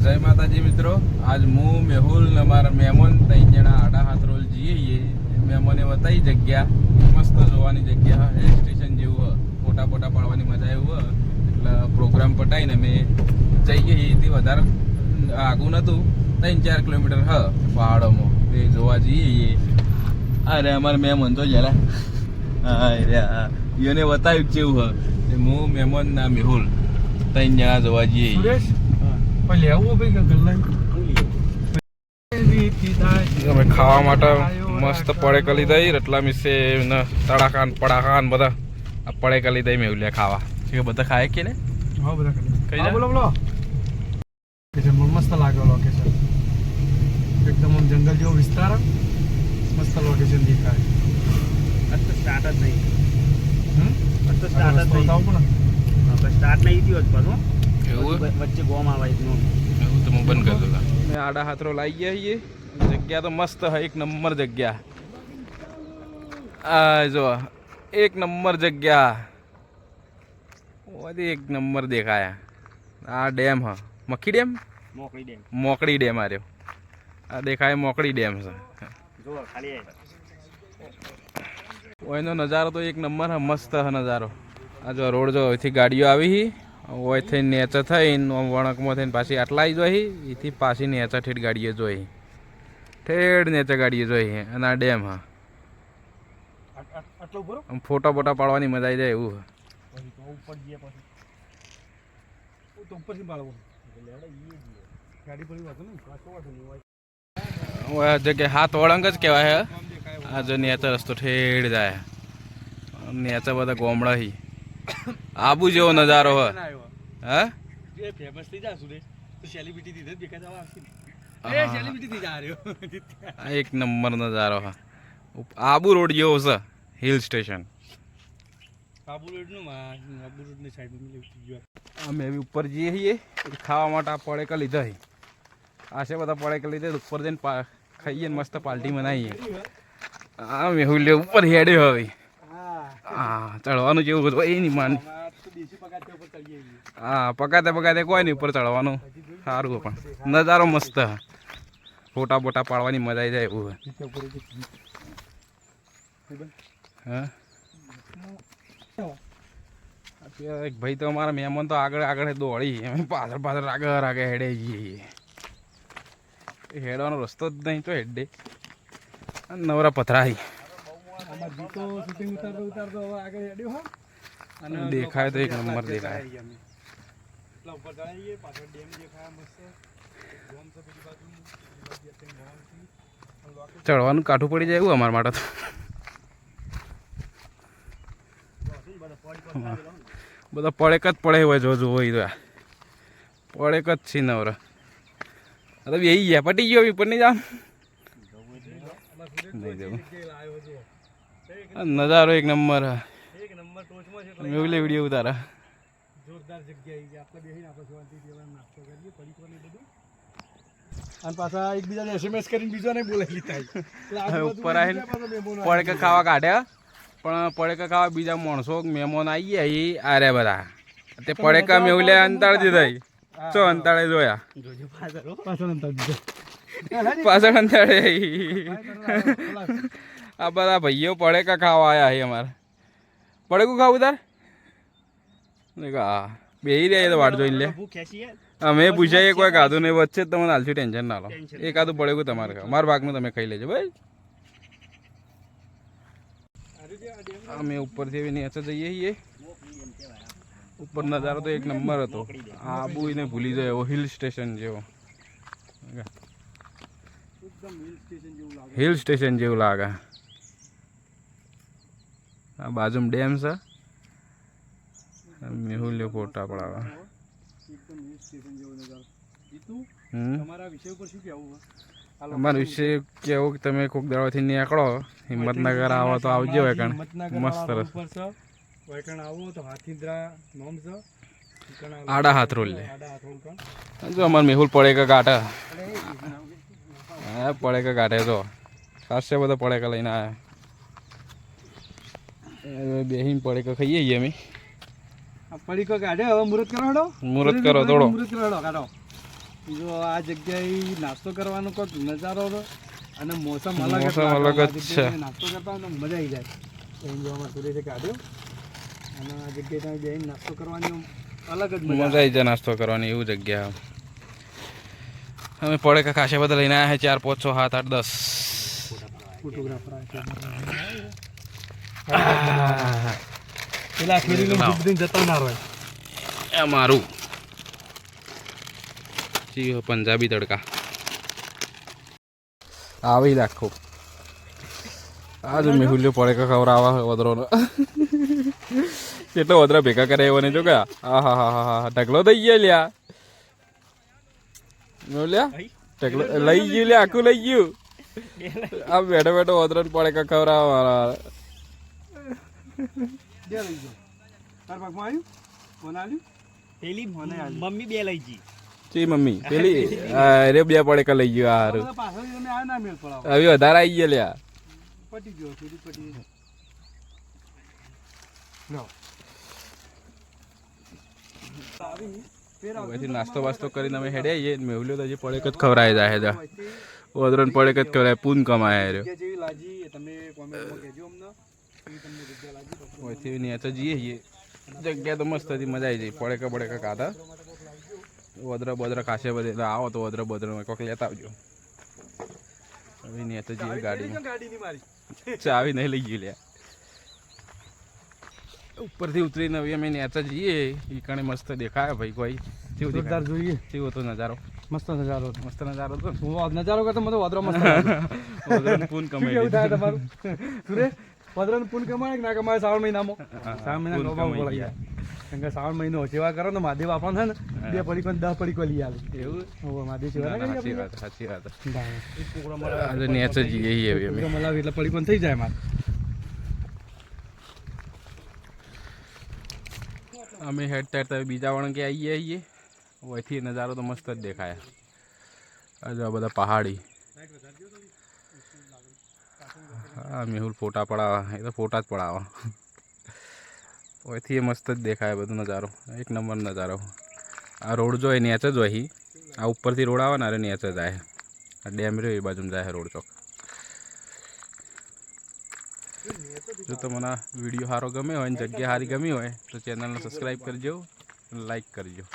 જય માતાજી મિત્રો, આજ હું મેહુલ ને મારા મહેમાન 3 જણા આડા હાથ રોલ જઈએ. મહેમાને બતાવી જગ્યા મસ્ત જોવાની જગ્યા, હિલ સ્ટેશન જેવું, ફોટા પાડવાની મજા એવું. એટલે પ્રોગ્રામ પટાઈને અમે જઈએ. એથી વધારે આગું નતું, 3-4 કિલોમીટર પહાડોમાં એ જોવા જઈએ. અરે અમારે મહેમાન તો જરા એને બતાવ્યું કેવું હું મહેમાન ના મેહુલ 3 જણા જોવા જઈએ. અમે ખાવા માટે મસ્ત પડેકા લીધા, રટલા મિસે તડાકાન પડાકાન બધા પડેકા લીધા. મેં એવું ખાવા બધા ખાય કે ને મસ્ત લાગે લોકેશન, એકદમ જંગલ જેવો વિસ્તાર, મસ્ત લોકેશન દેખાય. આજ તો સ્ટાર્ટ જ નહીં, આજ તો સ્ટાર્ટ જ નહીં, સ્ટાર્ટ નહીં થયો જ પાછો. એવું વચ્ચે ગોમ આવે એવું તો હું બંધ કરી દઉં. મેં આડા હાથરો લાવી ગયા છીએ. જગ્યા તો મસ્ત હે, એક નંબર જગ્યા. આ જો એક નંબર જગ્યા, એક નંબર દેખાયા. આ ડેમ હ મખી ડેમ, મોકળી ડેમ આર્યો. આ દેખાય મોકળી ડેમ છે. જો ખાલી એનો નજારો તો એક નંબર હે, મસ્ત હે નજારો. આ જો રોડ જો અહીંથી ગાડીઓ આવી, ઓયથી નેચા થઈને વણકમાં થઈને પાછી આટલા આવી જોઈ, એથી પાછી નેચા ઠેઠ ગાડીએ જોઈ, ઠેઠ નેચા ગાડીએ જોઈ. અને આ ડેમ હા, આમ ફોટા પાડવાની મજા આવી જાય એવું. જગ્યા હાથ વળંગ જ કહેવાય. આ જો નેચા રસ્તો ઠેઠ જાય, નેચા બધા ગોમડા હી. આબુ જેવો નજારો હે. હા ફેમસ થઈ જા સુરેશ તો સેલિબ્રિટી દીધે બેકા જવા આવશે. સેલિબ્રિટી થઈ જા રહ્યો. આ એક નંબર નજારો હા. આબુ રોડ જેવો છે, હિલ સ્ટેશન. આબુ રોડ નું આબુ રોડ ની સાઈડ માં લેવું. અમે બી ઉપર જઈએ છીએ ખાવા માટે. આ પડેકા લીધા છે, આ છે બધા પડેકા લીધા. ઉપર જઈને ખાઈએ ને મસ્ત પાર્ટી બનાવીએ. હા મેહુલ ઉપર હેડ્યો હવે. હા ચડવાનું જેવું બધું એ નહીં માન. હા પગાતે કોઈ નહીં ઉપર ચડવાનું સારું, પણ નજારો મસ્ત. ફોટા પાડવાની મજા આવી જાય એવું. હા એક ભાઈ તો અમારા મહેમાન તો આગળ દોડી, એમ પાછળ આગળ હેડે જઈએ. હેડવાનો રસ્તો જ નહીં તો હેડે નવરા પથરાઈ. દેખાય તો એક નંબર દેખાય. ચડવાનું કાઠું પડી જાય એવું અમારા માટે તો. બધા પડેક જ પડે હોય, જો હોય પડેક જ છે નવરા. અરે એ ગયા પટી ગયો ઉપર નહીં જામ નહીં જવું. નજારો એક નંબર. મેં વિડીયો ઉતારા. જોરદાર જગ્યા આપણે બેસીને આપણે શાંતિથી નાસ્તો કરીએ, પરિકોને બધું. અને પાછા એકબીજાને SMS કરીને બીજાને બોલાવી લીધા. ઉપર આવીને પડેકા ખાવા કાઢ્યા, પણ પડેકા ખાવા બીજા માણસો મહેમાન આવી ગયા. આ રે બધા તે પડેકા મેં લે અંતાળી દીધા. ચો અંતાળે જોયા, પાછળ અંતાળે. આ બધા ભાઈઓ પડેકા ખાવા આવ્યા છે અમારે. પડેકું ખાવું તાર હા બેહી રહ્યા તો વાટ જોઈને લે. અમે પૂછાઈએ કોઈ ખાધું નહીં, વચ્ચે જ તમને હાલશું, ટેન્શન ના લો. એકાદું પડેકું તમારે ખાવ, મારા ભાગનું તમે ખાઈ લેજો ભાઈ. અમે ઉપરથી નીચે જઈએ છીએ. ઉપર નજારો તો એક નંબર હતો. આબુ એને ભૂલી જાય એવો હિલ સ્ટેશન જેવો, હિલ સ્ટેશન જેવું લાગે. આ બાજુમાં ડેમ છે. મેહુલ ફોટા પડાવે. અમારા વિશે કેવું કે તમે કોઈક દાડાથી નીકળો, હિંમતનગર આવો તો આવજો. મસ્ત આડા હાથ રોલ લે. જો અમારે મેહુલ પડેકા કાઢે. હા પડેકા કાઢે તો ખાસે બધા પડેકા લઈને આવ્યા. બેહીને પડેકા ખાઈએ છીએ અમે. પડીકો કાઢે હવે મુહૂર્ત કરો. હેડો મુહૂર્ત કરો થોડો. મુહૂર્ત કરો કાઢો. જો આ જગ્યાએ નાસ્તો કરવાનો કોઈક નજારો હતો અને મોસમ અલગ મોસમ લાગે. અલગ જ આ જગ્યાએ છે. નાસ્તો કરતા હોય ને મજા આવી જાય. એમ જોવામાં સુરેશે કાઢ્યો અને આ જગ્યાએ તમે જઈને નાસ્તો કરવાની અલગ જ મજા આવી જાય નાસ્તો કરવાની એવું જગ્યા. અમે પડે કે ખાસે બધા લઈને આવ્યા છે 4, 5, 6, 7, 8, 10. ફોટોગ્રાફર પેલા ખેરીને જતા ના રહે. એ મારું જી પંજાબી તડકા આવી રાખો. આ જો મેહુલ્યો પડે કે ખવડાવવા વદરોનો કેટલો વદરા ભેગા કરે એવો ને જો કે હા હા હા હા ઢગલો થઈ ગયો લ્યા. મેહુલ્યા ઢગલો લઈ ગયું લ્યા, આખું લઈ ગયું. આ બેઠો બેઠો વદરો પડે કે ખવડાવવા મારા. બે લઈ જાઓ. તાર ભાગમાં આવ્યું મને આવ્યું પેલી મમ્મી બે લઈ ગઈ. ચી મમ્મી પેલી અરે બે પડે કે લઈ ગયો. હારું પાછળ તમે આવ્યો ના મેળ પડાવો. હવે વધારે આવી ગયા લ્યા. પટી ગયો થોડી પટી લો પછી નાસ્તો વાસ્તો કરીને અમે હેડે આવીએ. મેહુલ્યો તો હજી પડે જ ખવડાય જાય છે. ઓદરોને પડે જ ખવડાય પૂન કમાય રહ્યો. જેવી લાગી એ તમે કોમેન્ટમાં કહેજો અમને કેવી તમને જગ્યા લાગી. ઓયથી ને તો જઈએ જગ્યા તો મસ્ત હતી, મજા આવી જાય. પડે કે કાઢા ઓદરા બોદરા ખાસે બધે એટલે આવો તો ઓદરા બોદરા કોઈક લેતા આવજો. હવે ને તો જઈએ ગાડીમાં. ગાડીની મારી ચાવી નહીં લઈ ગઈ લ્યા. ઉપરથી ઉતરીને હવે અમે નેતા જઈએ. ઈ કણે મસ્ત દેખાય ભાઈ. કોઈ કેવું જોરદાર દેખાય? જોઈએ. કેવો હતો નજારો? મસ્ત નજારો હતો. મસ્ત નજારો હતો ને. હું નજારો કરતો મને વાદરો મસ્ત લાગ્યો. ઓદરાને પૂન શું કેવું થાય કમાઈ તમારું સુરેશ? વાદરાને પૂન કમાય કે ના કમાય શ્રાવણ મહિનામાં? શ્રાવણ મહિના પૂન કમાવું કમાઈ પડે યાર. કેમ કે શ્રાવણ મહિનો સેવા કરો ને મહાદેવ આપણને છે ને 2 પડીકો ને 10 પડીકો લઈ આવે. એવું ઓહો, મહાદેવ સેવા ના સાચી કરી વાત સાચી વાત. આપણે? આજે નેચ જઈએ હવે અમે. છોકરો મલાવી એટલે પડીકો થઈ જાય મારે. અમે હેડતા હેડતા બીજા વળંકે આવીએ. ઓયથી નજારો તો મસ્ત જ દેખાય. આ જો આ બધા પહાડી. હા મેહુલ ફોટા પડાવા. એ તો ફોટા જ પડાવવા. ઓયથી મસ્ત જ દેખાય બધો નજારો. એક નંબર નજારો. આ રોડ જો એ નેચ જ હોય. આ ઉપરથી રોડ આવે ને અરે નેચ જ જાય. આ ડેમ રહ્યો એ બાજુમાં જાય રોડ ચોક. જો તમને વિડીયો સારો ગમે હોય ને જગ્યા સારી ગમી હોય તો ચેનલને સબસ્ક્રાઈબ કરજો, લાઈક કરજો.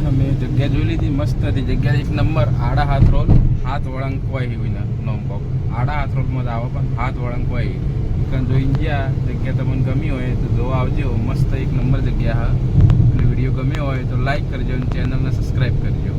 અમે જગ્યા જોઈ લીધી, મસ્ત હતી જગ્યા. એક નંબર. આડા હાથ રોલ, હાથ વળંક હોય હોય નોમ કોક. આડા હાથ રોલમાં જ આવે પણ હાથ વળંક હોય. કારણ જોઈ ગયા જગ્યા તમને ગમી હોય તો જોવા આવજો. મસ્ત એક નંબર જગ્યા હા. અને વિડીયો ગમ્યો હોય તો લાઈક કરજો અને ચેનલને સબસ્ક્રાઈબ કરજો.